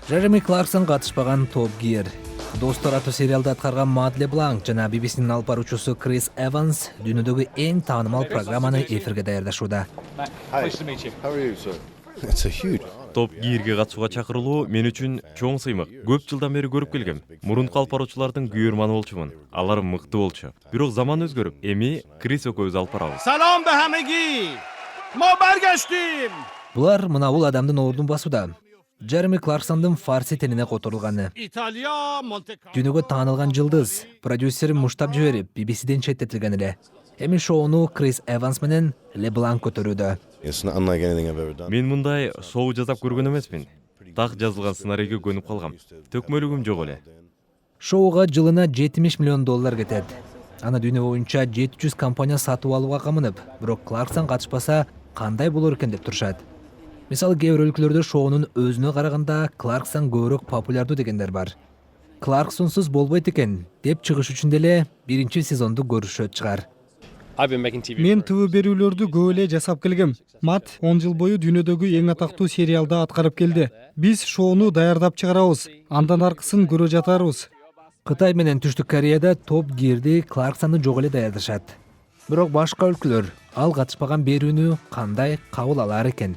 Джереми Кларксон катышпаган Топ Гир. Достор аттуу сериалда аткарган Мат Лебланк жана BBC'нин алып баруучусу Крис Эванс дүйнөдөгү эң таанымал программаны эфирге даярдашууда. Топ Гирге катышууга чакырылуу мен үчүн чоң сыймык. Көп жылдан бери көрүп келгем. Мурунку алып баруучулардын күйөрманы болчумун. Алар мыкты болчу. Бирок заман өзгөрүп, эми Крис экөөбүз алып барабыз. Салам be hamegi. Ma bargaçtim. Булар мына бул адамдын ордун басууда. Джереми Кларксондун фарси тилине которулганы. İtalya, Monte Carlo. Дүйнөгө таанылган жылдыз, продюсер муштап жиберип, BBC'ден четтетилген эле. Эми шоуну Крис Эванс менен Лебланк көтөрүүдө. Мен мындай шоу жасап көргөн эмесмин. Так жазылган сценарийге көнүп калгам. Төкмөлүгүм жок эле. Шоуга жылына $70 миллион кетет. Аны дүйнө боюнча 700 компания сатып алууга камынып, бирок Кларксон катышпаса кандай болор экен деп турушат. Мисалы, кээ бир өлкөлөрдө шоунун өзүнө караганда Кларксон көбүрөөк популярдуу дегендер бар. Кларксонсуз болбойт экен деп чыгыш үчүн деле биринчи сезонду көрүшөт чыгар. Мен ТВ берүүлөрдү көп эле жасап келгем. Мат 10 жыл бою дүйнөдөгү эң атактуу сериалда аткарып келди. Биз шоуну даярдап чыгарабыз, андан аркысын көрө жатарбыз. Кытай менен Түштүк Кореяда Топ Гирди Кларксонду жок эле даярдашат. Бирок башка өлкөлөр ал катышпаган берүүнү кандай кабыл алар экен?